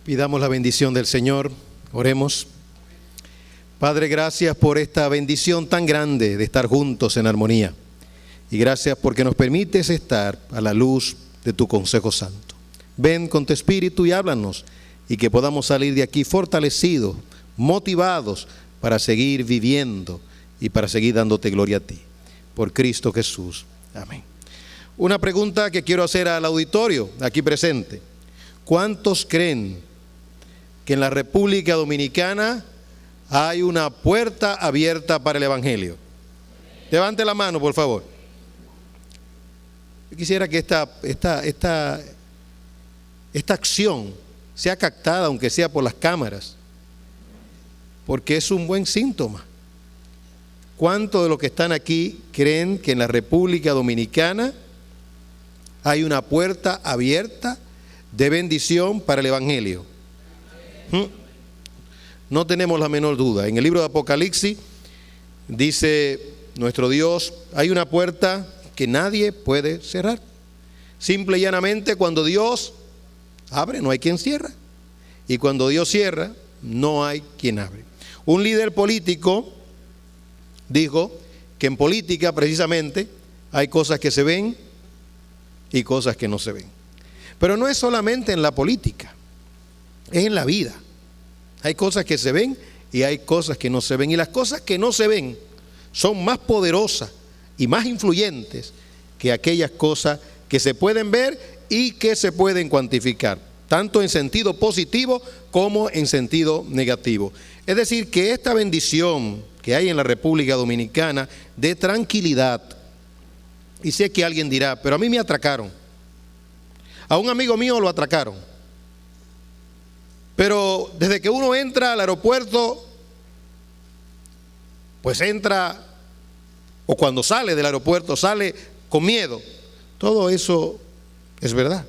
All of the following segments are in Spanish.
Pidamos la bendición del Señor, oremos. Padre, gracias por esta bendición tan grande de estar juntos en armonía. Y gracias porque nos permites estar a la luz de tu consejo santo. Ven con tu espíritu y háblanos, y que podamos salir de aquí fortalecidos, motivados para seguir viviendo y para seguir dándote gloria a ti. Por Cristo Jesús. Amén. Una pregunta que quiero hacer al auditorio aquí presente. ¿Cuántos creen que en la República Dominicana hay una puerta abierta para el Evangelio? Levante la mano, por favor. Yo quisiera que esta acción sea captada, aunque sea por las cámaras, porque es un buen síntoma. ¿Cuántos de los que están aquí creen que en la República Dominicana hay una puerta abierta de bendición para el Evangelio? No tenemos la menor duda. En el libro de Apocalipsis dice nuestro Dios, hay una puerta que nadie puede cerrar. Simple y llanamente, cuando Dios abre, no hay quien cierra. Y cuando Dios cierra, no hay quien abre. Un líder político dijo que en política precisamente hay cosas que se ven y cosas que no se ven. Pero no es solamente en la política, es en la vida. Hay cosas que se ven y hay cosas que no se ven. Y las cosas que no se ven son más poderosas y más influyentes que aquellas cosas que se pueden ver y que se pueden cuantificar, tanto en sentido positivo como en sentido negativo. Es decir, que esta bendición que hay en la República Dominicana de tranquilidad, y sé que alguien dirá, pero a mí me atracaron, a un amigo mío lo atracaron, pero desde que uno entra al aeropuerto, pues entra, o cuando sale del aeropuerto sale con miedo. Todo eso es verdad.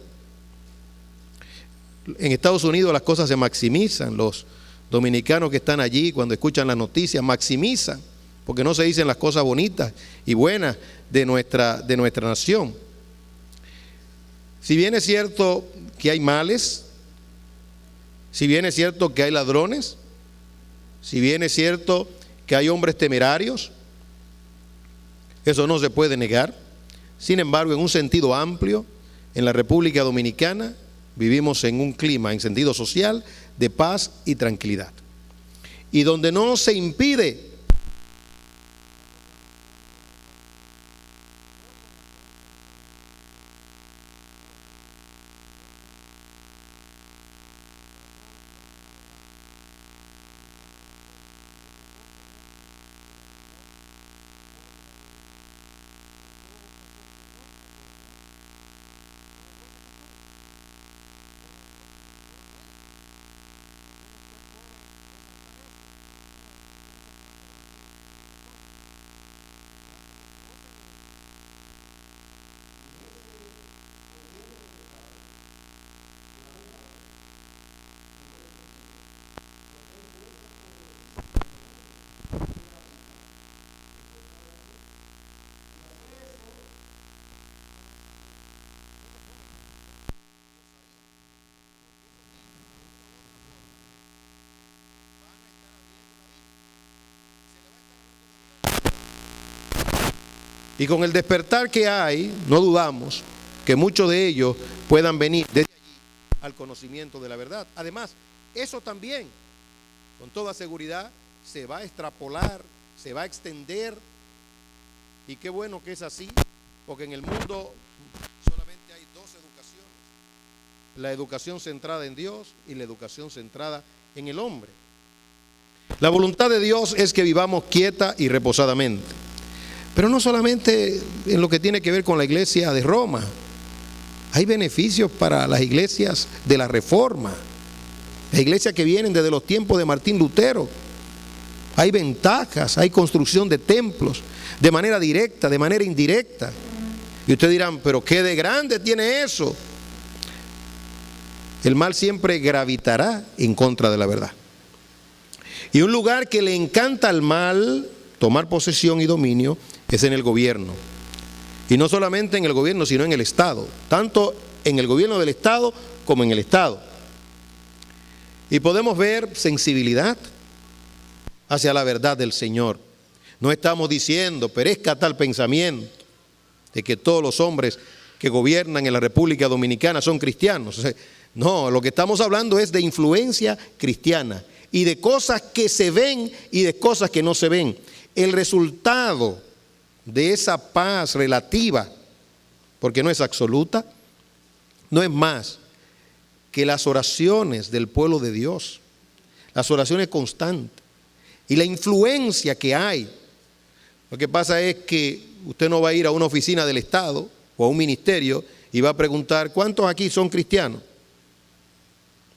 En Estados Unidos las cosas se maximizan. Los dominicanos que están allí, cuando escuchan las noticias, maximizan, porque no se dicen las cosas bonitas y buenas de nuestra nación. Si bien es cierto que hay males, si bien es cierto que hay ladrones, si bien es cierto que hay hombres temerarios, eso no se puede negar. Sin embargo, en un sentido amplio, en la República Dominicana vivimos en un clima, en sentido social, de paz y tranquilidad. Y donde no se impide y con el despertar que hay, no dudamos que muchos de ellos puedan venir desde allí al conocimiento de la verdad. Además, eso también, con toda seguridad, se va a extrapolar, se va a extender. Y qué bueno que es así, porque en el mundo solamente hay dos educaciones: la educación centrada en Dios y la educación centrada en el hombre. La voluntad de Dios es que vivamos quieta y reposadamente. Pero no solamente en lo que tiene que ver con la iglesia de Roma. Hay beneficios para las iglesias de la Reforma, las iglesias que vienen desde los tiempos de Martín Lutero. Hay ventajas, hay construcción de templos de manera directa, de manera indirecta. Y ustedes dirán, pero ¿qué de grande tiene eso? El mal siempre gravitará en contra de la verdad. Y un lugar que le encanta al mal tomar posesión y dominio es en el gobierno. Y no solamente en el gobierno, sino en el Estado. Tanto en el gobierno del Estado como en el Estado. Y podemos ver sensibilidad hacia la verdad del Señor. No estamos diciendo, perezca tal pensamiento de que todos los hombres que gobiernan en la República Dominicana son cristianos. No, lo que estamos hablando es de influencia cristiana y de cosas que se ven y de cosas que no se ven. El resultado de esa paz relativa, porque no es absoluta, no es más que las oraciones del pueblo de Dios, las oraciones constantes y la influencia que hay. Lo que pasa es que usted no va a ir a una oficina del Estado o a un ministerio y va a preguntar, ¿cuántos aquí son cristianos?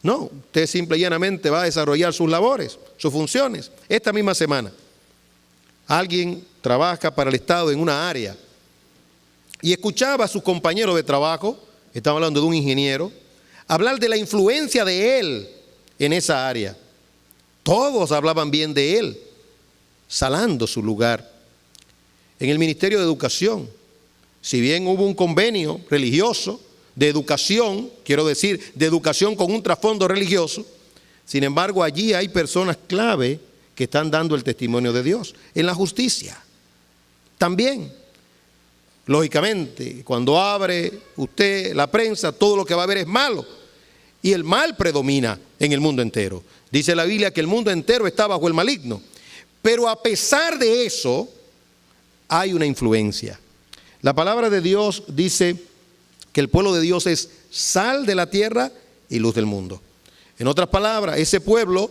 No, usted simple y llanamente va a desarrollar sus labores, sus funciones. Esta misma semana, alguien trabaja para el Estado en una área y escuchaba a sus compañeros de trabajo, estamos hablando de un ingeniero, hablar de la influencia de él en esa área. Todos hablaban bien de él, salando su lugar. En el Ministerio de Educación, si bien hubo un convenio religioso de educación, quiero decir, de educación con un trasfondo religioso, sin embargo, allí hay personas clave que están dando el testimonio de Dios. En la justicia, también. Lógicamente, cuando abre usted la prensa, todo lo que va a ver es malo. Y el mal predomina en el mundo entero. Dice la Biblia que el mundo entero está bajo el maligno. Pero a pesar de eso, hay una influencia. La palabra de Dios dice que el pueblo de Dios es sal de la tierra y luz del mundo. En otras palabras, ese pueblo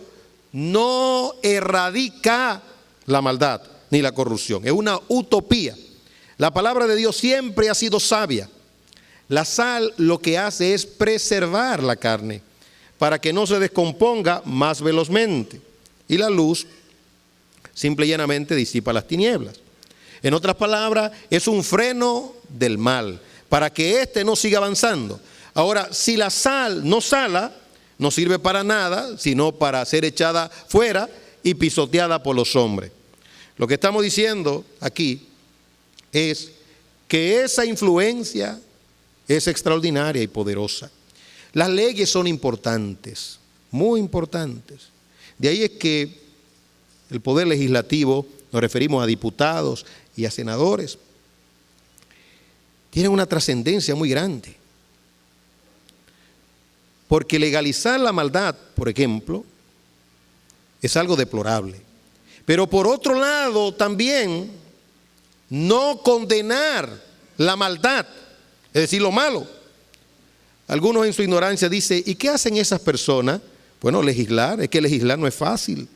no erradica la maldad ni la corrupción. Es una utopía. La palabra de Dios siempre ha sido sabia. La sal lo que hace es preservar la carne para que no se descomponga más velozmente. Y la luz simple y llanamente disipa las tinieblas. En otras palabras, es un freno del mal para que éste no siga avanzando. Ahora, si la sal no sala, no sirve para nada, sino para ser echada fuera y pisoteada por los hombres. Lo que estamos diciendo aquí es que esa influencia es extraordinaria y poderosa. Las leyes son importantes, muy importantes. De ahí es que el poder legislativo, nos referimos a diputados y a senadores, tienen una trascendencia muy grande. Porque legalizar la maldad, por ejemplo, es algo deplorable. Pero por otro lado también, no condenar la maldad, es decir, lo malo. Algunos en su ignorancia dicen, ¿y qué hacen esas personas? Bueno, legislar, es que legislar no es fácil.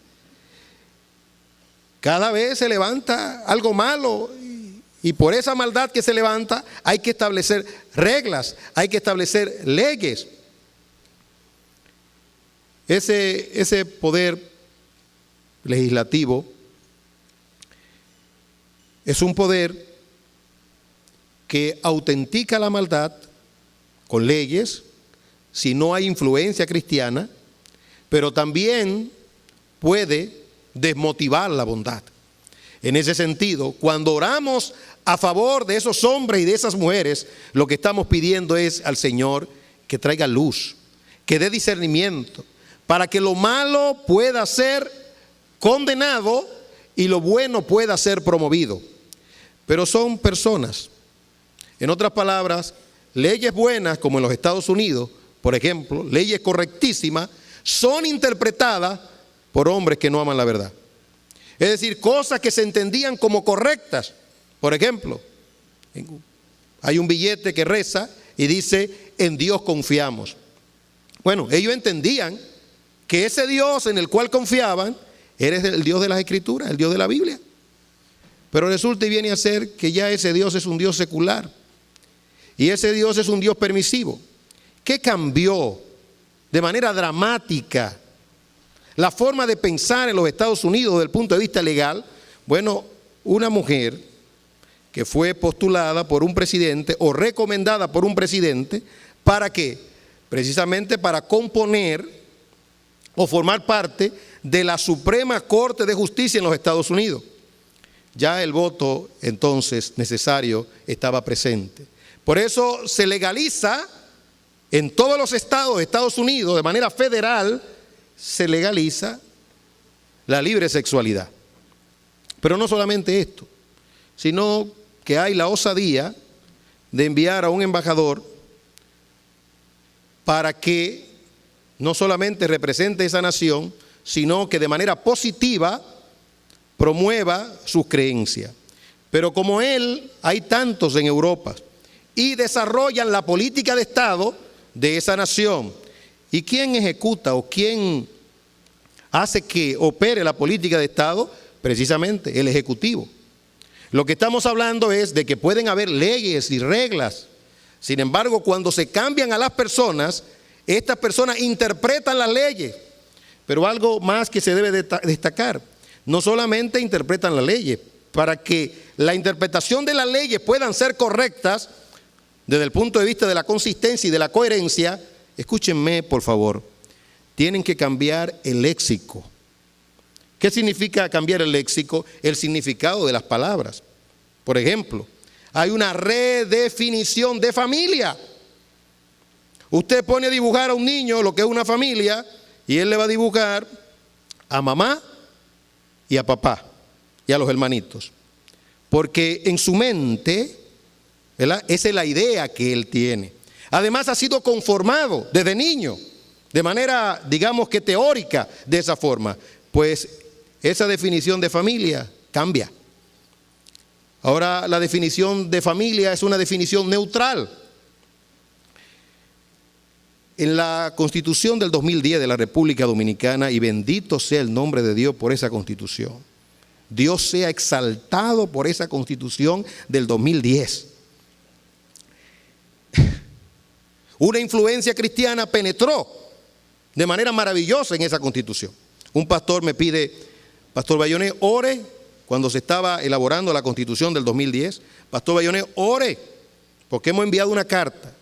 Cada vez se levanta algo malo y por esa maldad que se levanta hay que establecer reglas, hay que establecer leyes. Ese poder legislativo es un poder que autentica la maldad con leyes, si no hay influencia cristiana, pero también puede desmotivar la bondad. En ese sentido, cuando oramos a favor de esos hombres y de esas mujeres, lo que estamos pidiendo es al Señor que traiga luz, que dé discernimiento, para que lo malo pueda ser condenado y lo bueno pueda ser promovido. Pero son personas. En otras palabras, leyes buenas como en los Estados Unidos, por ejemplo, leyes correctísimas, son interpretadas por hombres que no aman la verdad. Es decir, cosas que se entendían como correctas. Por ejemplo, hay un billete que reza y dice, en Dios confiamos. Bueno, ellos entendían que ese Dios en el cual confiaban era el Dios de las Escrituras, el Dios de la Biblia. Pero resulta y viene a ser que ya ese Dios es un Dios secular. Y ese Dios es un Dios permisivo. ¿Qué cambió de manera dramática la forma de pensar en los Estados Unidos desde el punto de vista legal? Bueno, una mujer que fue postulada por un presidente o recomendada por un presidente, ¿para qué? Precisamente para componer o formar parte de la Suprema Corte de Justicia en los Estados Unidos. Ya el voto entonces necesario estaba presente. Por eso se legaliza en todos los estados de Estados Unidos de manera federal, se legaliza la libre sexualidad. Pero no solamente esto, sino que hay la osadía de enviar a un embajador para que no solamente represente esa nación, sino que de manera positiva promueva sus creencias. Pero como él, hay tantos en Europa y desarrollan la política de Estado de esa nación. ¿Y quién ejecuta o quién hace que opere la política de Estado? Precisamente el Ejecutivo. Lo que estamos hablando es de que pueden haber leyes y reglas. Sin embargo, cuando se cambian a las personas, estas personas interpretan las leyes. Pero algo más que se debe destacar, no solamente interpretan las leyes, para que la interpretación de las leyes puedan ser correctas desde el punto de vista de la consistencia y de la coherencia, escúchenme por favor, tienen que cambiar el léxico. ¿Qué significa cambiar el léxico? El significado de las palabras. Por ejemplo, hay una redefinición de familia. Usted pone a dibujar a un niño lo que es una familia y él le va a dibujar a mamá y a papá y a los hermanitos. Porque en su mente, ¿verdad?, esa es la idea que él tiene. Además ha sido conformado desde niño, de manera, digamos que teórica, de esa forma. Pues esa definición de familia cambia. Ahora la definición de familia es una definición neutral. En la Constitución del 2010 de la República Dominicana, y bendito sea el nombre de Dios por esa Constitución, Dios sea exaltado por esa Constitución del 2010. Una influencia cristiana penetró de manera maravillosa en esa Constitución. Un pastor me pide: Pastor Bayonet, ore. Cuando se estaba elaborando la Constitución del 2010, Pastor Bayonet, ore, porque hemos enviado una carta.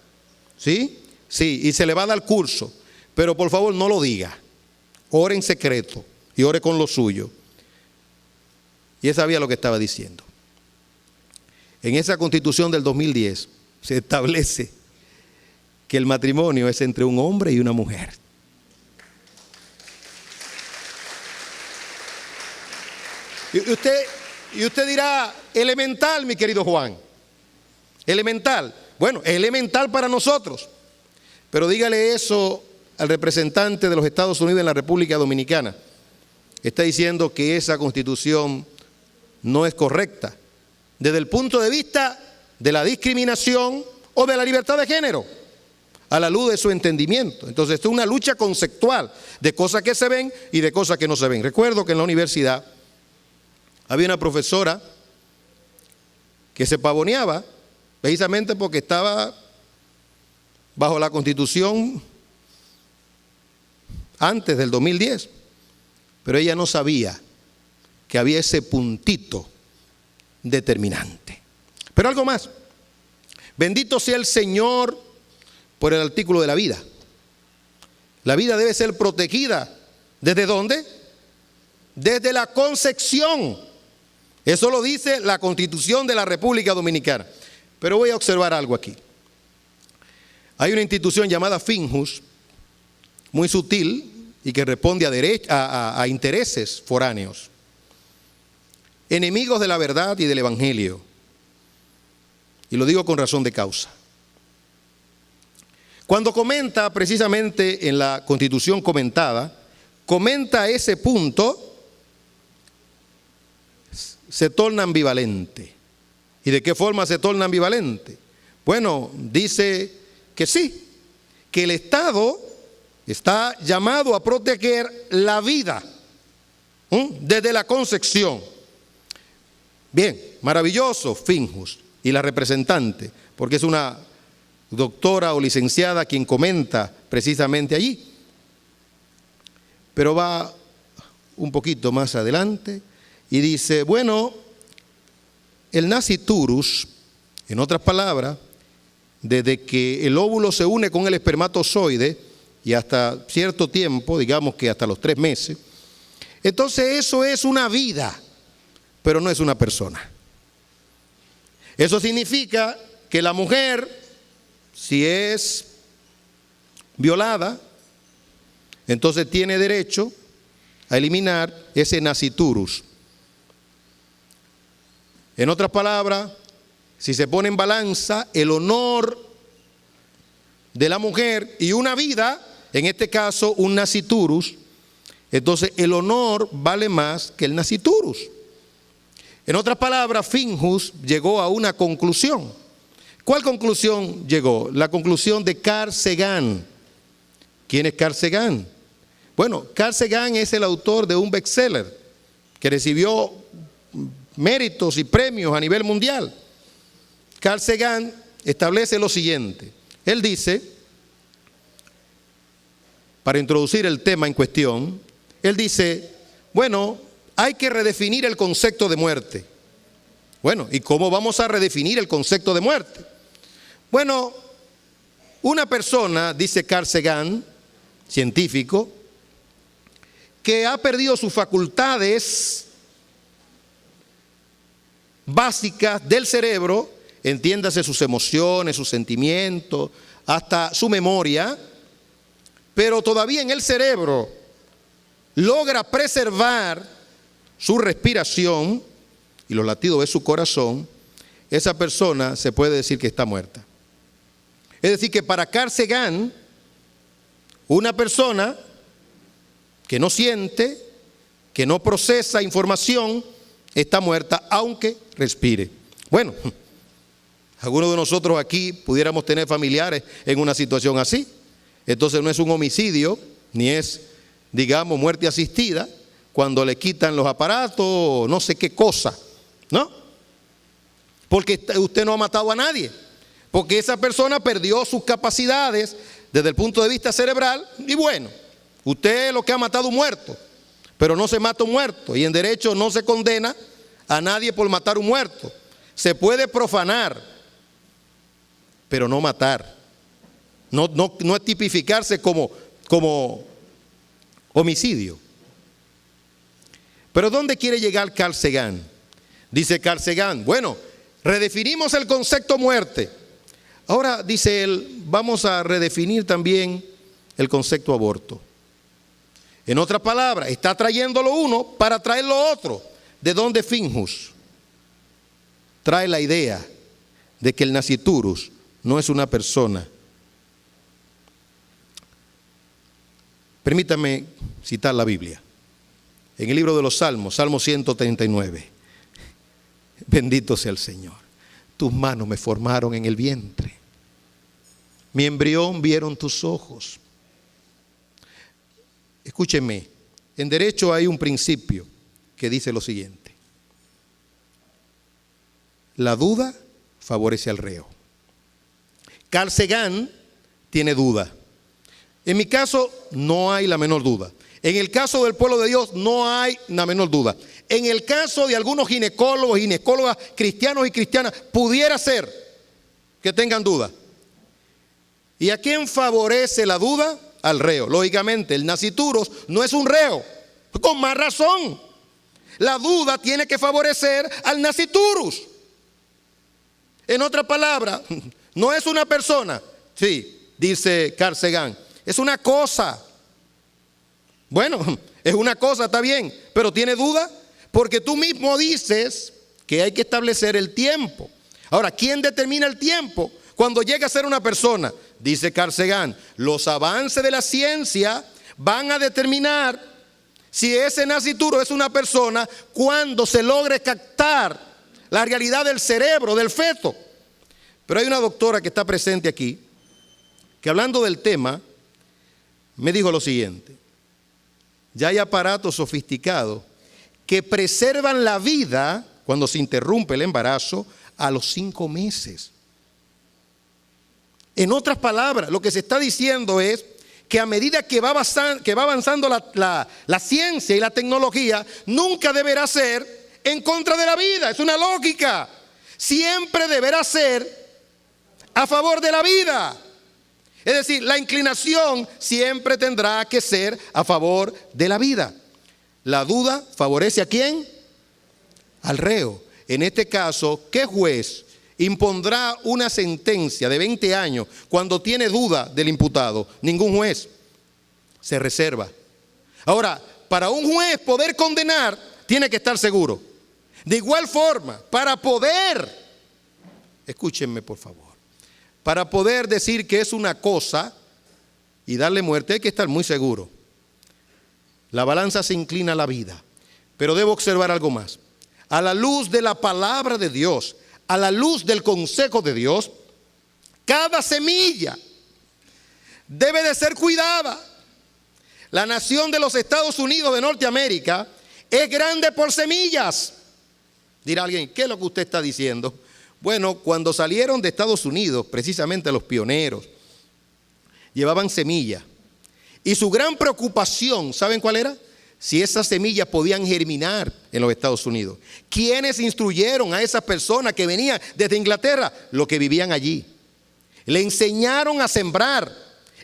¿Sí? Sí, y se le va a dar curso, pero por favor no lo diga. Ore en secreto y ore con lo suyo. Y él sabía lo que estaba diciendo. En esa Constitución del 2010 se establece que el matrimonio es entre un hombre y una mujer. Y usted dirá, elemental, mi querido Juan. Elemental. Bueno, es elemental para nosotros. Pero dígale eso al representante de los Estados Unidos en la República Dominicana. Está diciendo que esa Constitución no es correcta desde el punto de vista de la discriminación o de la libertad de género, a la luz de su entendimiento. Entonces, esto es una lucha conceptual de cosas que se ven y de cosas que no se ven. Recuerdo que en la universidad había una profesora que se pavoneaba precisamente porque estaba bajo la Constitución antes del 2010, pero ella no sabía que había ese puntito determinante. Pero algo más: bendito sea el Señor por el artículo de la vida. La vida debe ser protegida. ¿Desde dónde? Desde la concepción. Eso lo dice la Constitución de la República Dominicana. Pero voy a observar algo aquí. Hay una institución llamada Finjus, muy sutil y que responde a intereses foráneos, enemigos de la verdad y del Evangelio. Y lo digo con razón de causa. Cuando comenta precisamente en la Constitución comentada, comenta ese punto, se torna ambivalente. ¿Y de qué forma se torna ambivalente? Bueno, dice que sí, que el Estado está llamado a proteger la vida desde la concepción. Bien, maravilloso, Finjus y la representante, porque es una doctora o licenciada quien comenta precisamente allí. Pero va un poquito más adelante y dice, bueno, el nasciturus, en otras palabras, desde que el óvulo se une con el espermatozoide y hasta cierto tiempo, digamos que hasta los 3 meses, entonces eso es una vida, pero no es una persona. Eso significa que la mujer, si es violada, entonces tiene derecho a eliminar ese nasciturus. En otras palabras, si se pone en balanza el honor de la mujer y una vida, en este caso un nasciturus, entonces el honor vale más que el nasciturus. En otras palabras, Finjus llegó a una conclusión. ¿Cuál conclusión llegó? La conclusión de Carl Sagan. ¿Quién es Carl Sagan? Bueno, Carl Sagan es el autor de un bestseller que recibió méritos y premios a nivel mundial. Carl Sagan establece lo siguiente. Él dice, para introducir el tema en cuestión, él dice, bueno, hay que redefinir el concepto de muerte. Bueno, ¿y cómo vamos a redefinir el concepto de muerte? Bueno, una persona, dice Carl Sagan, científico, que ha perdido sus facultades básicas del cerebro, entiéndase sus emociones, sus sentimientos, hasta su memoria, pero todavía en el cerebro logra preservar su respiración y los latidos de su corazón, esa persona se puede decir que está muerta. Es decir, que para Carl Sagan, una persona que no siente, que no procesa información, está muerta aunque respire. Bueno, algunos de nosotros aquí pudiéramos tener familiares en una situación así. Entonces no es un homicidio, ni es, digamos, muerte asistida, cuando le quitan los aparatos, no sé qué cosa, ¿no? Porque usted no ha matado a nadie, porque esa persona perdió sus capacidades desde el punto de vista cerebral, y bueno, usted es lo que ha matado un muerto, pero no se mata un muerto, y en derecho no se condena a nadie por matar un muerto. Se puede profanar, pero no matar. No es tipificarse como homicidio. Pero ¿dónde quiere llegar Carl Sagan? Dice Carl Sagan, bueno, redefinimos el concepto muerte. Ahora, dice él, vamos a redefinir también el concepto aborto. En otras palabras, está trayendo lo uno para traer lo otro. ¿De dónde Finjus trae la idea de que el nasciturus no es una persona? Permítame citar la Biblia. En el libro de los Salmos, Salmo 139. Bendito sea el Señor. Tus manos me formaron en el vientre. Mi embrión vieron tus ojos. Escúchenme, en derecho hay un principio que dice lo siguiente. La duda favorece al reo. Carl Sagan tiene duda. En mi caso no hay la menor duda. En el caso del pueblo de Dios no hay la menor duda. En el caso de algunos ginecólogos, ginecólogas, cristianos y cristianas, pudiera ser que tengan duda. ¿Y a quién favorece la duda? Al reo. Lógicamente, el nasciturus no es un reo. Con más razón. La duda tiene que favorecer al nasciturus. En otra palabra, no es una persona. Sí, dice Carl Sagan. Es una cosa. Bueno, es una cosa, está bien, pero ¿tiene duda? Porque tú mismo dices que hay que establecer el tiempo. Ahora, ¿quién determina el tiempo? Cuando llega a ser una persona, dice Carl Sagan, los avances de la ciencia van a determinar si ese nascituro es una persona cuando se logre captar la realidad del cerebro, del feto. Pero hay una doctora que está presente aquí, que hablando del tema, me dijo lo siguiente. Ya hay aparatos sofisticados que preservan la vida cuando se interrumpe el embarazo a los 5 meses. En otras palabras, lo que se está diciendo es que a medida que va avanzando la ciencia y la tecnología, nunca deberá ser en contra de la vida. Es una lógica. Siempre deberá ser a favor de la vida. Es decir, la inclinación siempre tendrá que ser a favor de la vida. La duda favorece ¿a quién? Al reo. En este caso, ¿qué juez impondrá una sentencia de 20 años cuando tiene duda del imputado? Ningún juez. Se reserva. Ahora, para un juez poder condenar, tiene que estar seguro. De igual forma, para poder, escúchenme por favor, para poder decir que es una cosa y darle muerte, hay que estar muy seguro. La balanza se inclina a la vida, pero debo observar algo más. A la luz de la palabra de Dios, a la luz del consejo de Dios, cada semilla debe de ser cuidada. La nación de los Estados Unidos de Norteamérica es grande por semillas. Dirá alguien, ¿qué es lo que usted está diciendo? Bueno, cuando salieron de Estados Unidos, precisamente los pioneros, llevaban semillas. Y su gran preocupación, ¿saben cuál era? Si esas semillas podían germinar en los Estados Unidos. ¿Quiénes instruyeron a esas personas que venían desde Inglaterra? Los que vivían allí. Le enseñaron a sembrar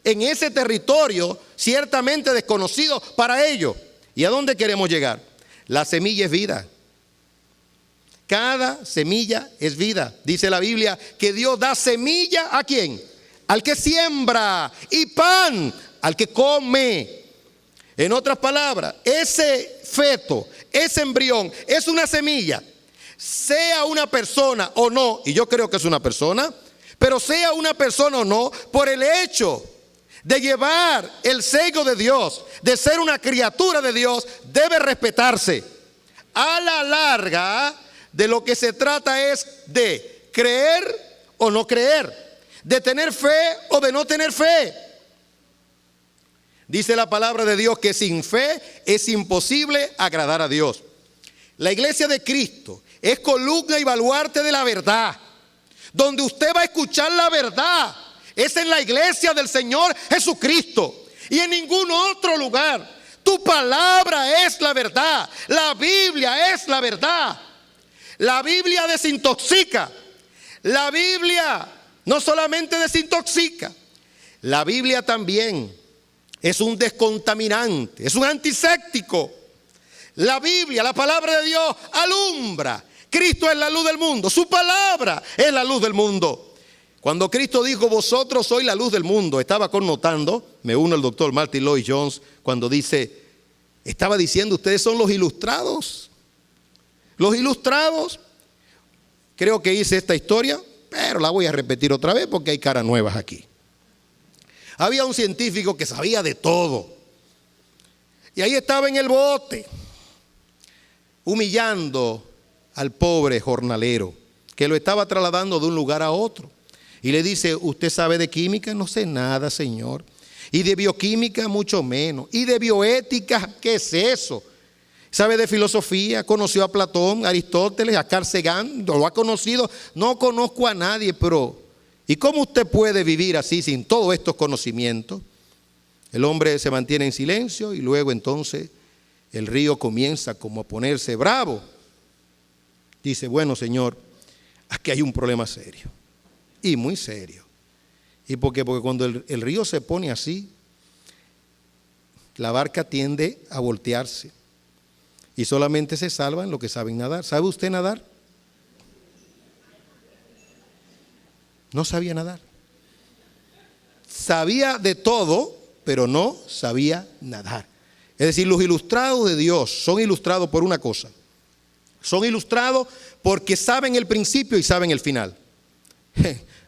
en ese territorio ciertamente desconocido para ellos. ¿Y a dónde queremos llegar? La semilla es vida. Cada semilla es vida. Dice la Biblia que Dios da semilla ¿a quién? Al que siembra, y pan al que come. En otras palabras, ese feto, ese embrión es una semilla. Sea una persona o no, y yo creo que es una persona, pero sea una persona o no, por el hecho de llevar el sello de Dios, de ser una criatura de Dios, debe respetarse. A la larga, de lo que se trata es de creer o no creer, de tener fe o de no tener fe. Dice la palabra de Dios que sin fe es imposible agradar a Dios. La iglesia de Cristo es columna y baluarte de la verdad. Donde usted va a escuchar la verdad es en la iglesia del Señor Jesucristo y en ningún otro lugar. Tu palabra es la verdad. La Biblia es la verdad. La Biblia desintoxica. La Biblia no solamente desintoxica, la Biblia también es un descontaminante, es un antiséptico. La Biblia, la palabra de Dios, alumbra. Cristo es la luz del mundo, su palabra es la luz del mundo. Cuando Cristo dijo, vosotros sois la luz del mundo, estaba connotando, me uno al doctor Martin Lloyd Jones, cuando dice, estaba diciendo, ustedes son los ilustrados. Los ilustrados. Creo que hice esta historia, pero la voy a repetir otra vez porque hay caras nuevas aquí. Había un científico que sabía de todo. Y ahí estaba en el bote, humillando al pobre jornalero, que lo estaba trasladando de un lugar a otro. Y le dice, ¿usted sabe de química? No sé nada, señor. Y de bioquímica, mucho menos. Y de bioética, ¿qué es eso? ¿Sabe de filosofía? ¿Conoció a Platón, a Aristóteles, a Carl Sagan? ¿Lo ha conocido? No conozco a nadie, pero ¿y cómo usted puede vivir así sin todos estos conocimientos? El hombre se mantiene en silencio y luego entonces el río comienza como a ponerse bravo. Dice, bueno, señor, aquí hay un problema serio y muy serio. ¿Y por qué? Porque cuando el río se pone así, la barca tiende a voltearse. Y solamente se salvan los que saben nadar. ¿Sabe usted nadar? No sabía nadar. Sabía de todo, pero no sabía nadar. Es decir, los ilustrados de Dios son ilustrados por una cosa. Son ilustrados porque saben el principio y saben el final.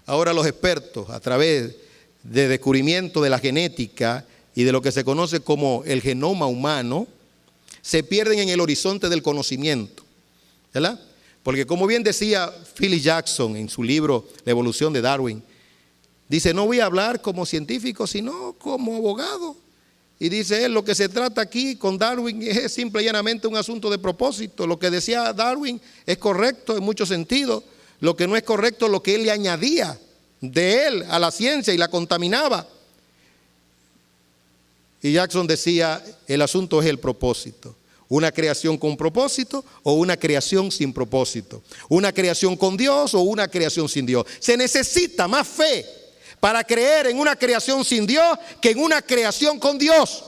Ahora los expertos, a través de descubrimiento de la genética y de lo que se conoce como el genoma humano, se pierden en el horizonte del conocimiento, ¿verdad? Porque como bien decía Philip Jackson en su libro La evolución de Darwin, dice, no voy a hablar como científico, sino como abogado. Y dice él, lo que se trata aquí con Darwin es simple y llanamente un asunto de propósito. Lo que decía Darwin es correcto en muchos sentidos. Lo que no es correcto es lo que él le añadía de él a la ciencia y la contaminaba. Y Jackson decía, el asunto es el propósito. Una creación con propósito o una creación sin propósito. Una creación con Dios o una creación sin Dios. Se necesita más fe para creer en una creación sin Dios que en una creación con Dios.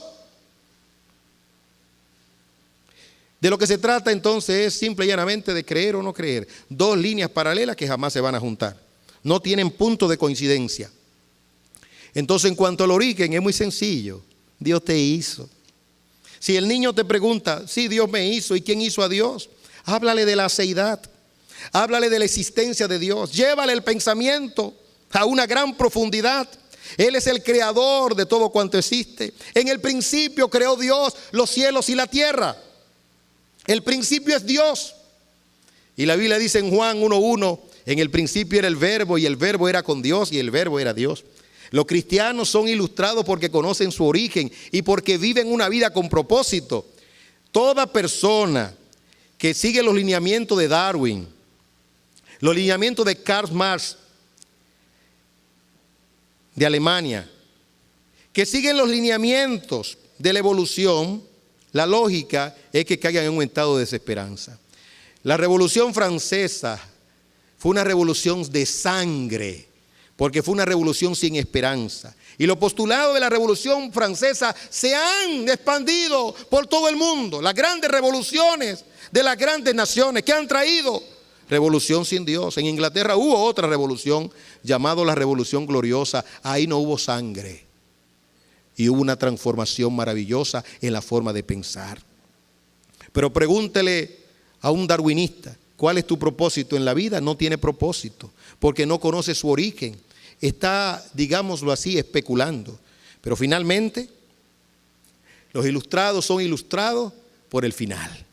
De lo que se trata entonces es simple y llanamente de creer o no creer. Dos líneas paralelas que jamás se van a juntar. No tienen punto de coincidencia. Entonces, en cuanto al origen, es muy sencillo. Dios te hizo. Si el niño te pregunta, sí, Dios me hizo, ¿y quién hizo a Dios? Háblale de la aceidad, háblale de la existencia de Dios, llévale el pensamiento a una gran profundidad. Él es el creador de todo cuanto existe. En el principio creó Dios los cielos y la tierra. El principio es Dios. Y la Biblia dice en Juan 1:1, en el principio era el verbo y el verbo era con Dios y el verbo era Dios. Los cristianos son ilustrados porque conocen su origen y porque viven una vida con propósito. Toda persona que sigue los lineamientos de Darwin, los lineamientos de Karl Marx de Alemania, que siguen los lineamientos de la evolución, la lógica es que caigan en un estado de desesperanza. La Revolución Francesa fue una revolución de sangre, porque fue una revolución sin esperanza. Y los postulados de la Revolución Francesa se han expandido por todo el mundo. Las grandes revoluciones de las grandes naciones que han traído revolución sin Dios. En Inglaterra hubo otra revolución llamada la Revolución Gloriosa. Ahí no hubo sangre. Y hubo una transformación maravillosa en la forma de pensar. Pero pregúntele a un darwinista, ¿cuál es tu propósito en la vida? No tiene propósito, porque no conoce su origen. Está, digámoslo así, especulando. Pero finalmente, los ilustrados son ilustrados por el final.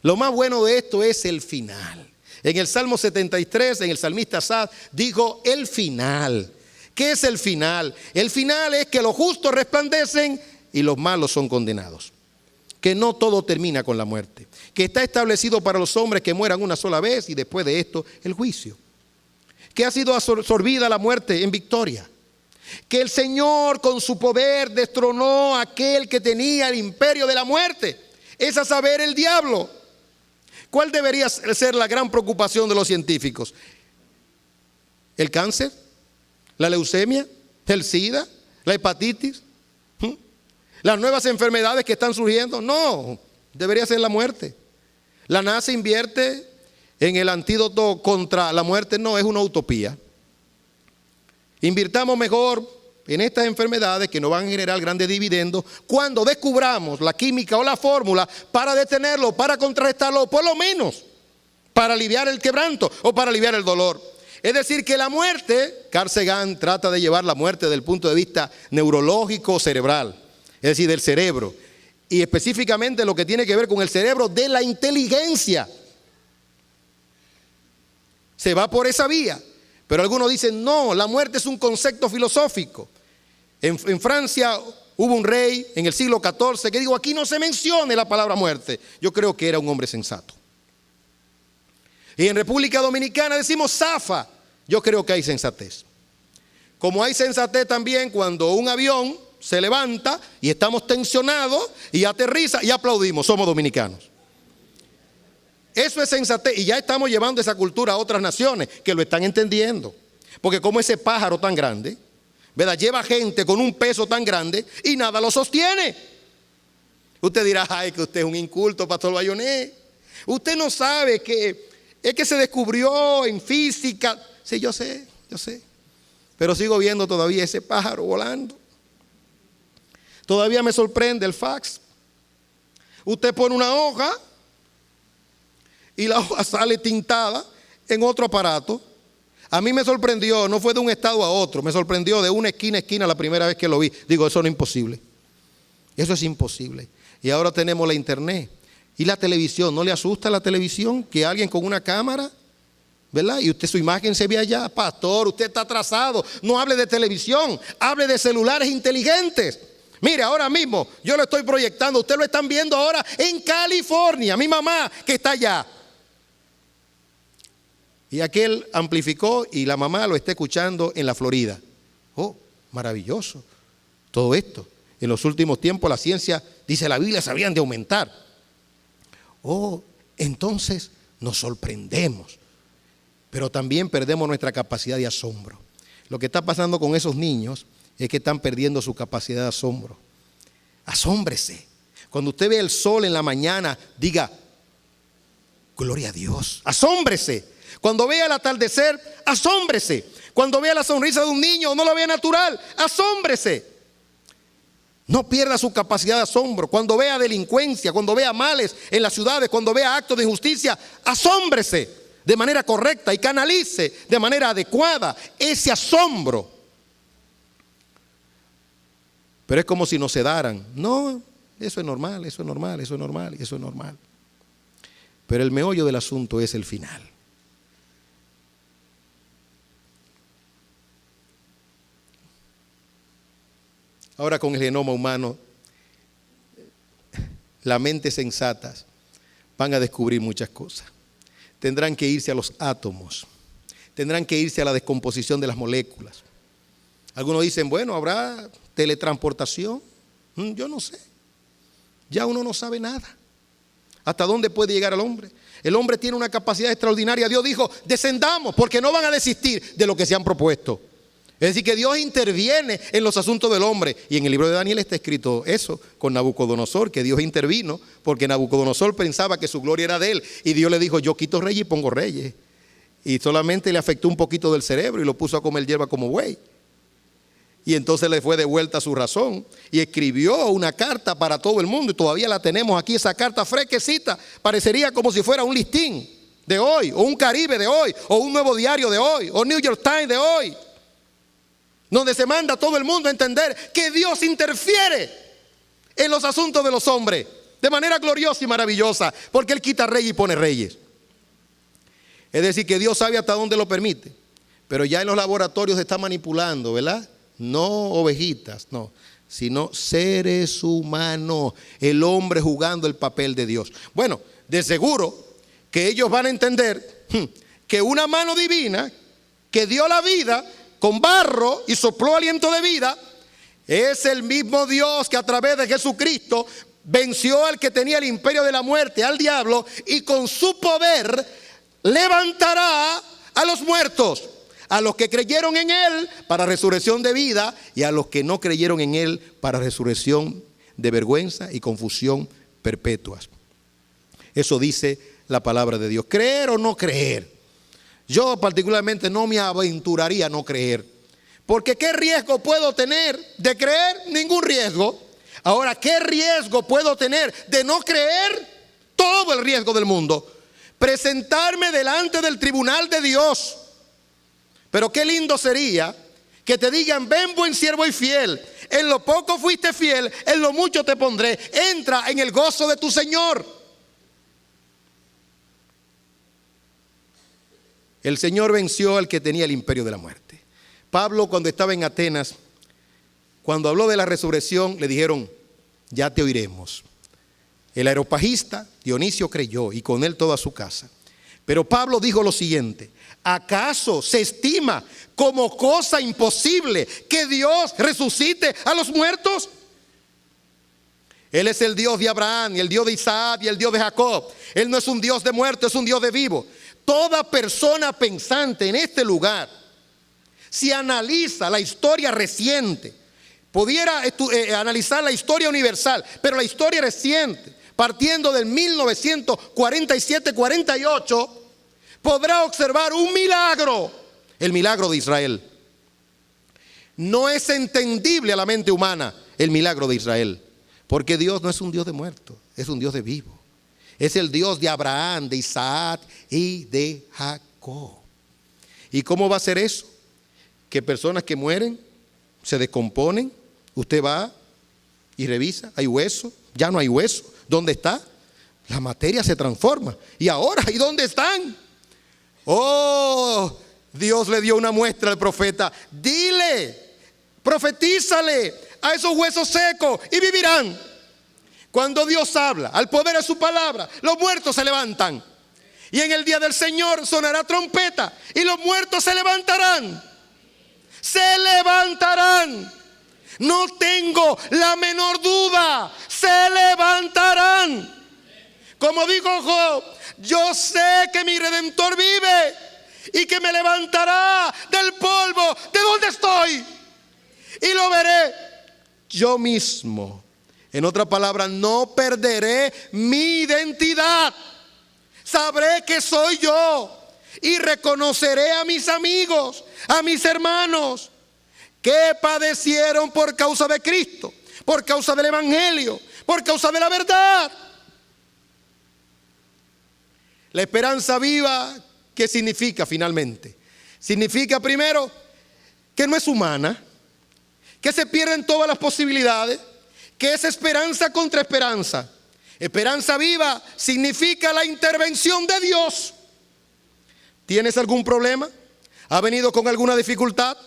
Lo más bueno de esto es el final. En el Salmo 73, en el salmista Asaf, dijo el final. ¿Qué es el final? El final es que los justos resplandecen y los malos son condenados. Que no todo termina con la muerte. Que está establecido para los hombres que mueran una sola vez y después de esto el juicio. Que ha sido absorbida la muerte en victoria. Que el Señor con su poder destronó a aquel que tenía el imperio de la muerte. Es a saber, el diablo. ¿Cuál debería ser la gran preocupación de los científicos? ¿El cáncer? ¿La leucemia? ¿El SIDA? ¿La hepatitis? ¿Las nuevas enfermedades que están surgiendo? No, debería ser la muerte. La NASA invierte en el antídoto contra la muerte. No, es una utopía. Invirtamos mejor en estas enfermedades que nos van a generar grandes dividendos cuando descubramos la química o la fórmula para detenerlo, para contrarrestarlo, por lo menos para aliviar el quebranto o para aliviar el dolor. Es decir, que la muerte, Carl Sagan trata de llevar la muerte desde el punto de vista neurológico cerebral, es decir, del cerebro, y específicamente lo que tiene que ver con el cerebro de la inteligencia. Se va por esa vía, pero algunos dicen, no, la muerte es un concepto filosófico. En Francia hubo un rey en el siglo XIV que dijo, aquí no se mencione la palabra muerte. Yo creo que era un hombre sensato. Y en República Dominicana decimos zafa. Yo creo que hay sensatez. Como hay sensatez también cuando un avión se levanta y estamos tensionados y aterriza y aplaudimos, somos dominicanos. Eso es sensatez y ya estamos llevando esa cultura a otras naciones que lo están entendiendo. Porque como ese pájaro tan grande, ¿verdad?, lleva gente con un peso tan grande y nada lo sostiene. Usted dirá, ay, que usted es un inculto, Pastor Bayonet. Usted no sabe que es que se descubrió en física. Sí, yo sé. Pero sigo viendo todavía ese pájaro volando. Todavía me sorprende el fax. Usted pone una hoja y la hoja sale tintada en otro aparato. A mí me sorprendió, no fue de un estado a otro, me sorprendió de una esquina a esquina la primera vez que lo vi. Digo, eso no es imposible. Eso es imposible. Y ahora tenemos la internet y la televisión. ¿No le asusta la televisión que alguien con una cámara, ¿verdad? Y usted su imagen se ve allá? Pastor, usted está atrasado. No hable de televisión, hable de celulares inteligentes. Mire, ahora mismo yo lo estoy proyectando. Ustedes lo están viendo ahora en California. Mi mamá que está allá. Y aquel amplificó y la mamá lo está escuchando en la Florida. Oh, maravilloso. Todo esto. En los últimos tiempos la ciencia, dice la Biblia, se habían de aumentar. Oh, entonces nos sorprendemos. Pero también perdemos nuestra capacidad de asombro. Lo que está pasando con esos niños es que están perdiendo su capacidad de asombro. Asómbrese. Cuando usted ve el sol en la mañana, diga, gloria a Dios. Asómbrese. Cuando vea el atardecer, asómbrese. Cuando vea la sonrisa de un niño, no lo vea natural, asómbrese. No pierda su capacidad de asombro. Cuando vea delincuencia, cuando vea males en las ciudades, cuando vea actos de injusticia, asómbrese de manera correcta y canalice de manera adecuada ese asombro. Pero es como si nos sedaran. No, eso es normal, eso es normal, eso es normal, eso es normal. Pero el meollo del asunto es el final. Ahora con el genoma humano, las mentes sensatas van a descubrir muchas cosas. Tendrán que irse a los átomos, tendrán que irse a la descomposición de las moléculas. Algunos dicen, bueno, ¿habrá teletransportación? Yo no sé. Ya uno no sabe nada. ¿Hasta dónde puede llegar el hombre? El hombre tiene una capacidad extraordinaria. Dios dijo, descendamos, porque no van a desistir de lo que se han propuesto. Es decir, que Dios interviene en los asuntos del hombre. Y en el libro de Daniel está escrito eso con Nabucodonosor, que Dios intervino porque Nabucodonosor pensaba que su gloria era de él. Y Dios le dijo, yo quito reyes y pongo reyes. Y solamente le afectó un poquito del cerebro y lo puso a comer hierba como buey. Y entonces le fue de vuelta su razón y escribió una carta para todo el mundo. Y todavía la tenemos aquí, esa carta fresquecita. Parecería como si fuera un listín de hoy, o un Caribe de hoy, o un Nuevo Diario de hoy, o New York Times de hoy, donde se manda a todo el mundo a entender que Dios interfiere en los asuntos de los hombres de manera gloriosa y maravillosa, porque Él quita reyes y pone reyes. Es decir, que Dios sabe hasta dónde lo permite, pero ya en los laboratorios se está manipulando, ¿verdad? No ovejitas, no, sino seres humanos, el hombre jugando el papel de Dios. Bueno, de seguro que ellos van a entender que una mano divina que dio la vida con barro y sopló aliento de vida, es el mismo Dios que a través de Jesucristo venció al que tenía el imperio de la muerte, al diablo, y con su poder levantará a los muertos, a los que creyeron en Él para resurrección de vida y a los que no creyeron en Él para resurrección de vergüenza y confusión perpetuas. Eso dice la palabra de Dios. ¿Creer o no creer? Yo particularmente no me aventuraría a no creer, porque ¿qué riesgo puedo tener de creer? Ningún riesgo. Ahora, ¿qué riesgo puedo tener de no creer? Todo el riesgo del mundo. Presentarme delante del tribunal de Dios. Pero qué lindo sería que te digan, ven buen siervo y fiel, en lo poco fuiste fiel, en lo mucho te pondré, entra en el gozo de tu Señor. El Señor venció al que tenía el imperio de la muerte. Pablo, cuando estaba en Atenas, cuando habló de la resurrección, le dijeron, ya te oiremos. El areopagista Dionisio creyó y con él toda su casa. Pero Pablo dijo lo siguiente, ¿acaso se estima como cosa imposible que Dios resucite a los muertos? Él es el Dios de Abraham, y el Dios de Isaac y el Dios de Jacob. Él no es un Dios de muerto, es un Dios de vivo. Toda persona pensante en este lugar, si analiza la historia reciente, pudiera analizar la historia universal, pero la historia reciente, partiendo del 1947-48, podrá observar un milagro, el milagro de Israel. No es entendible a la mente humana el milagro de Israel, porque Dios no es un Dios de muertos, es un Dios de vivo. Es el Dios de Abraham, de Isaac y de Jacob. ¿Y cómo va a ser eso? Que personas que mueren, se descomponen, usted va y revisa, hay hueso, ya no hay hueso. ¿Dónde está? La materia se transforma. ¿Y ahora? ¿Y dónde están? Oh, Dios le dio una muestra al profeta. Dile, profetízale a esos huesos secos y vivirán. Cuando Dios habla, al poder de su palabra, los muertos se levantan. Y en el día del Señor sonará trompeta y los muertos se levantarán. Se levantarán. No tengo la menor duda. Se levantarán. Como dijo Job, yo sé que mi Redentor vive y que me levantará del polvo de donde estoy. Y lo veré yo mismo. En otra palabra, no perderé mi identidad. Sabré que soy yo y reconoceré a mis amigos, a mis hermanos que padecieron por causa de Cristo. por causa del evangelio, por causa de la verdad. La esperanza viva, ¿qué significa finalmente? Significa primero que no es humana, que se pierden todas las posibilidades, que es esperanza contra esperanza. Esperanza viva significa la intervención de Dios. ¿Tienes algún problema? ¿Ha venido con alguna dificultad?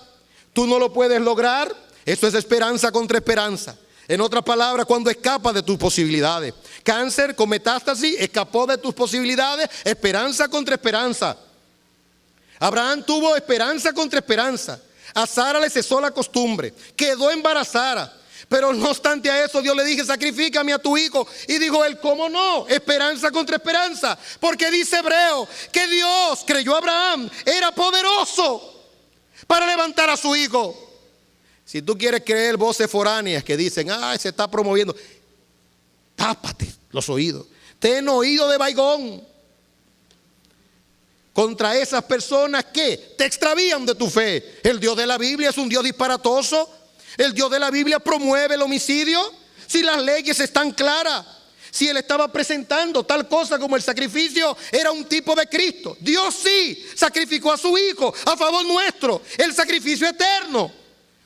¿Tú no lo puedes lograr? Eso es esperanza contra esperanza. En otras palabras, cuando escapas de tus posibilidades. Cáncer con metástasis, escapó de tus posibilidades, esperanza contra esperanza. Abraham tuvo esperanza contra esperanza. A Sara le cesó la costumbre, quedó embarazada. Pero no obstante a eso, Dios le dije, sacrifícame a tu hijo. Y dijo él, ¿cómo no? Esperanza contra esperanza. Porque dice Hebreo que Dios creyó a Abraham, era poderoso para levantar a su hijo. Si tú quieres creer voces foráneas que dicen, se está promoviendo, tápate los oídos. Ten oído de vaigón contra esas personas que te extravían de tu fe. El Dios de la Biblia es un Dios disparatoso. El Dios de la Biblia promueve el homicidio. Si las leyes están claras, si Él estaba presentando tal cosa como el sacrificio era un tipo de Cristo. Dios sí sacrificó a su hijo a favor nuestro. El sacrificio eterno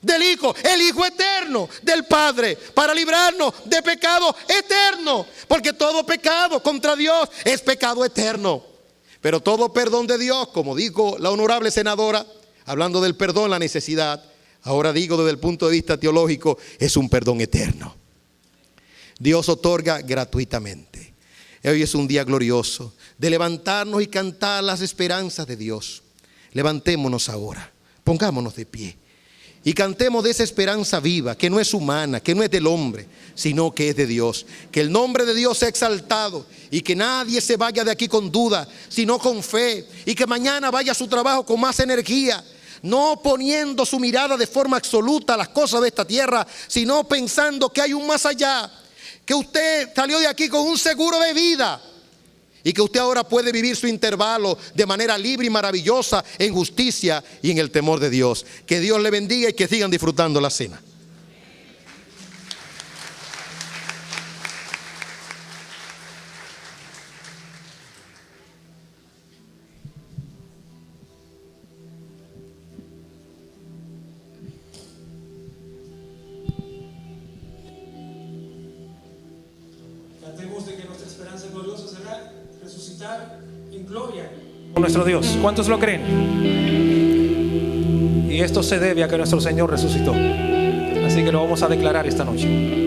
del Hijo, el Hijo eterno del Padre, para librarnos de pecado eterno. Porque todo pecado contra Dios es pecado eterno. Pero todo perdón de Dios, como dijo la honorable senadora, hablando del perdón, la necesidad, ahora digo desde el punto de vista teológico, es un perdón eterno. Dios otorga gratuitamente. Hoy es un día glorioso de levantarnos y cantar las esperanzas de Dios. Levantémonos ahora, pongámonos de pie y cantemos de esa esperanza viva, que no es humana, que no es del hombre, sino que es de Dios. Que el nombre de Dios sea exaltado y que nadie se vaya de aquí con duda, sino con fe. Y que mañana vaya a su trabajo con más energía, no poniendo su mirada de forma absoluta a las cosas de esta tierra, sino pensando que hay un más allá. Que usted salió de aquí con un seguro de vida y que usted ahora puede vivir su intervalo de manera libre y maravillosa en justicia y en el temor de Dios. Que Dios le bendiga y que sigan disfrutando la cena. Cantemos de que nuestra esperanza gloriosa será resucitar en gloria con nuestro Dios. ¿Cuántos lo creen? Y esto se debe a que nuestro Señor resucitó. Así que lo vamos a declarar esta noche.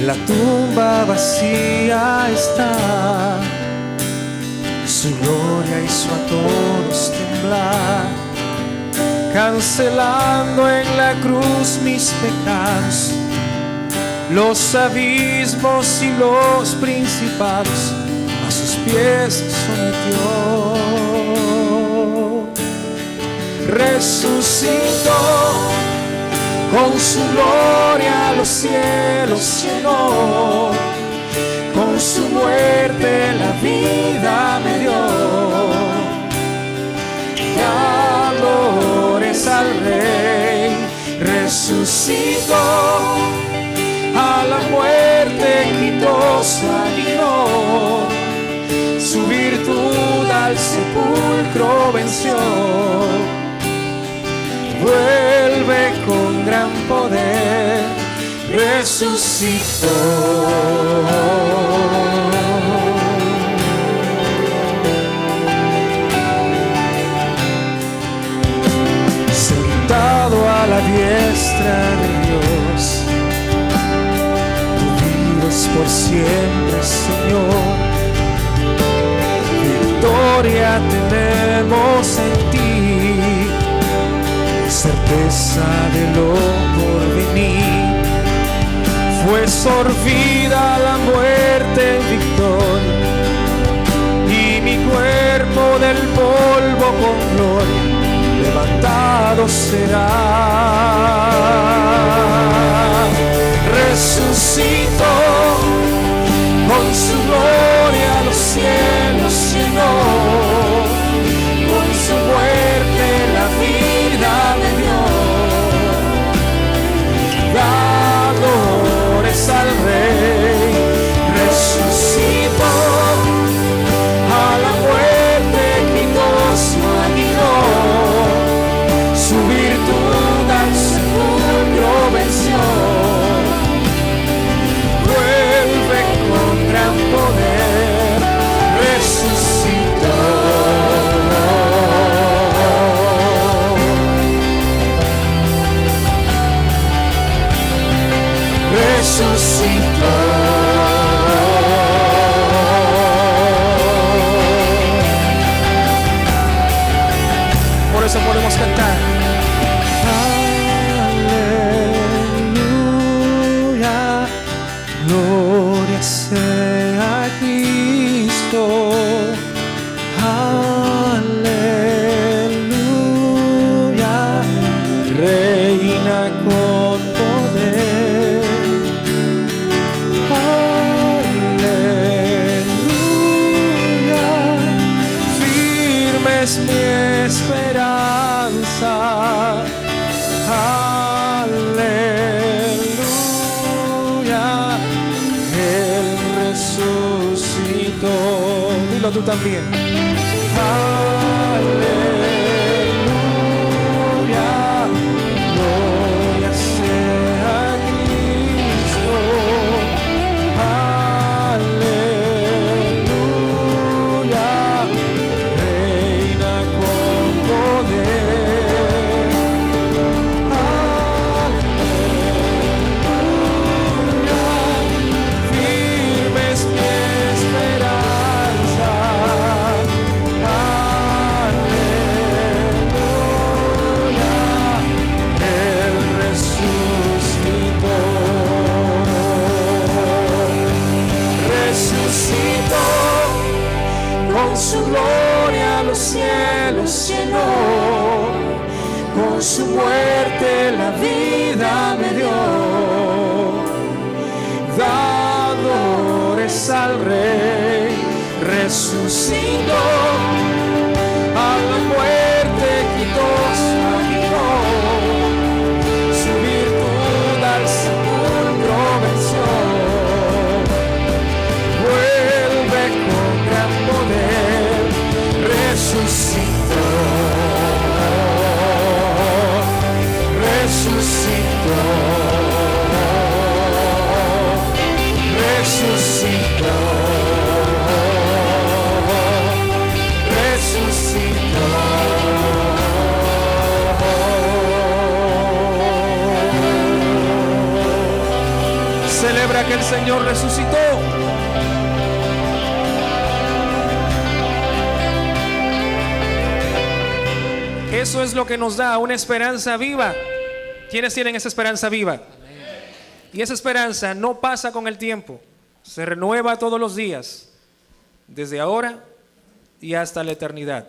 La tumba vacía está, su gloria hizo a todos temblar, cancelando en la cruz mis pecados, los abismos y los principados a sus pies sometió. Resucitó, con su gloria los cielos llenó, con su muerte la vida me dio. Damos al Rey, resucitó, a la muerte quitó, salió, su virtud al sepulcro venció. Vuelve con gran poder, resucitó. Sentado a la diestra de Dios, tú vives por siempre, Señor. Victoria tenemos en ti. certeza de lo por venir. Fue sorbida la muerte en victoria, y mi cuerpo del polvo con gloria levantado será. Resucitó, con su gloria los cielos llenó, con su muerte la vida me dio. Dadores al Rey, resucitó, a la muerte quitó su aguijón, su virtud al sepulcro venció. Vuelve con gran poder, resucitó. Resucitó. Por eso podemos cantar. Aleluya, gloria sea a Cristo. Aleluya, reina con poder. Aleluya, firme es mi esperanza. Aleluya, Él resucitó. Dilo tú también. Aleluya, gloria sea a Cristo. Aleluya, reina con poder. Aleluya, firme es mi esperanza. Aleluya, Él resucitó. Resucitó, con su gloria los cielos llenó, con su muerte la vida me dio. Dadores al Rey, resucitó, a la muerte quitó su aguijón, su virtud al sepulcro venció. Vuelve con gran poder, resucitó. Resucitó. Resucitó. Resucitó. Celebra que el Señor resucitó. Eso es lo que nos da una esperanza viva. ¿Quiénes tienen esa esperanza viva? Y esa esperanza no pasa con el tiempo, se renueva todos los días, desde ahora y hasta la eternidad.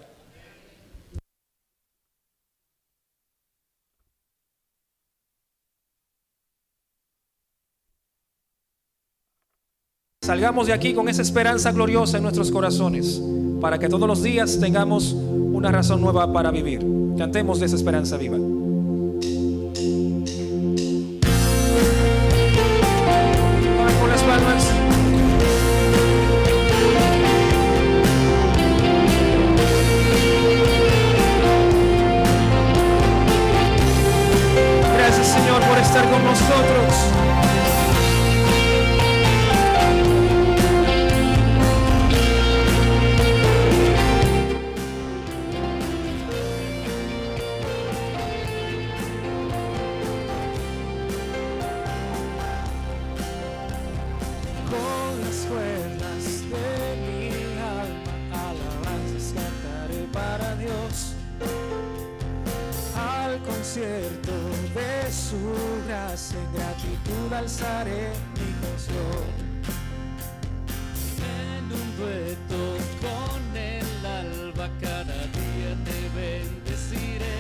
Salgamos de aquí con esa esperanza gloriosa en nuestros corazones, para que todos los días tengamos una razón nueva para vivir. Cantemos de esa esperanza viva. Con las palmas. Gracias, Señor, por estar con nosotros. concierto de su gracia, en gratitud alzaré mi canción. En un dueto con el alba cada día te bendeciré.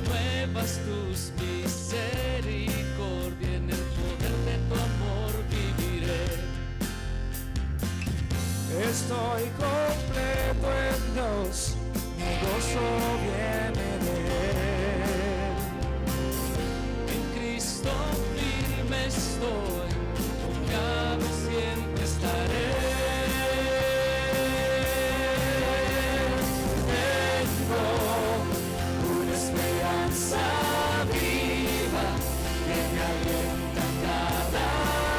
Nuevas tus misericordias, en el poder de tu amor viviré. Estoy completo en Dios, mi gozo viene de Él. En Cristo firme estoy, confiado siempre estaré. Tengo una esperanza viva que me alienta cada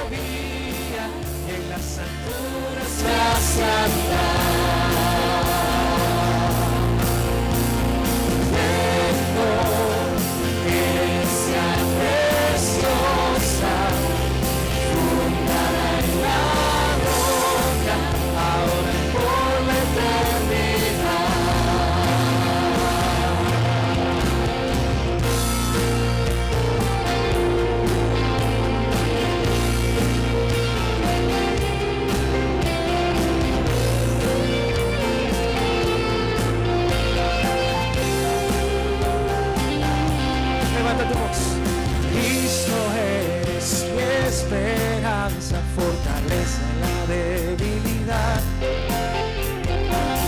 día, y en las alturas me hace andar. Esperanza fortalece la debilidad.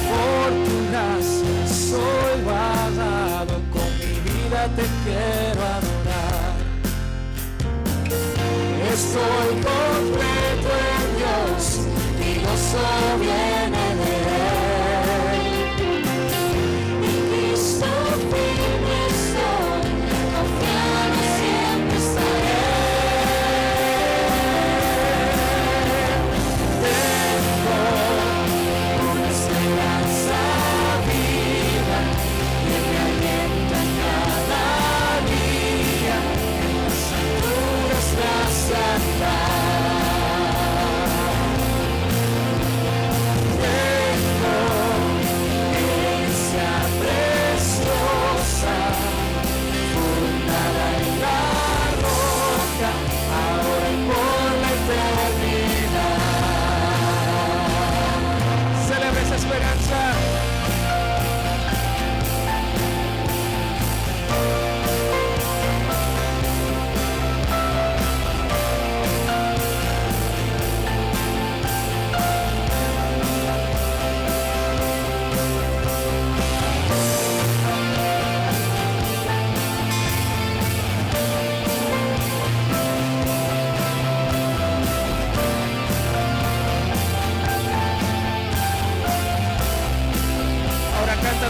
Por tu gracia soy guardado, con mi vida te quiero adorar. Estoy completo en Dios, mi gozo viene de Él. En Cristo firme estoy, confiado siempre estaré.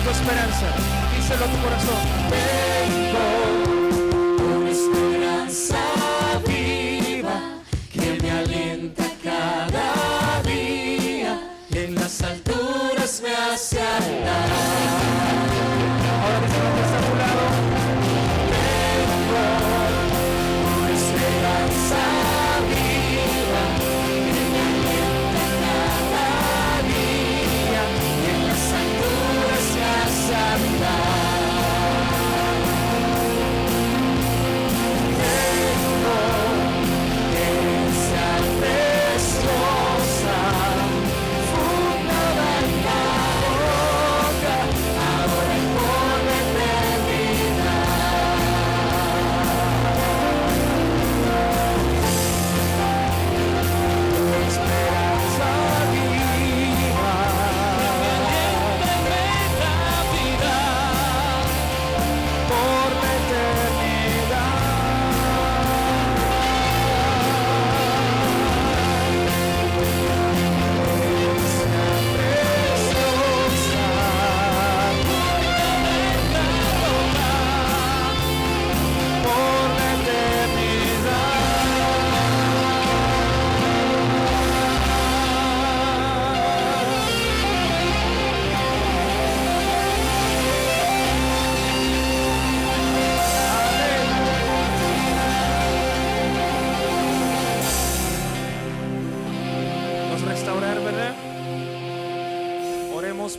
Tu esperanza, díselo a tu corazón. Tengo una esperanza viva que me alienta cada día, y en las alturas me hace andar. Ahora díselo que está a tu lado. Tengo una esperanza viva que me alienta cada día, y en las alturas me hace andar.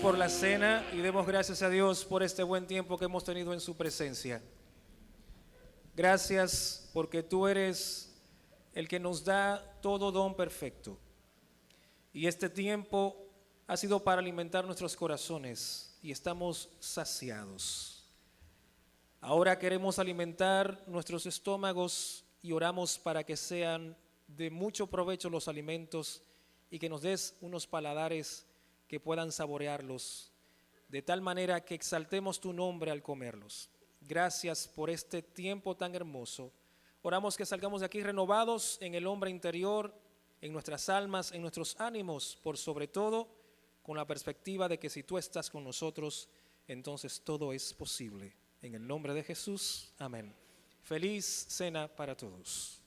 por la cena y demos gracias a Dios por este buen tiempo que hemos tenido en su presencia. Gracias porque tú eres el que nos da todo don perfecto. Y este tiempo ha sido para alimentar nuestros corazones y estamos saciados. Ahora queremos alimentar nuestros estómagos y oramos para que sean de mucho provecho los alimentos y que nos des unos paladares que puedan saborearlos, de tal manera que exaltemos tu nombre al comerlos. Gracias por este tiempo tan hermoso. Oramos que salgamos de aquí renovados en el hombre interior, en nuestras almas, en nuestros ánimos, por sobre todo con la perspectiva de que si tú estás con nosotros, entonces todo es posible. En el nombre de Jesús, amén. Feliz cena para todos.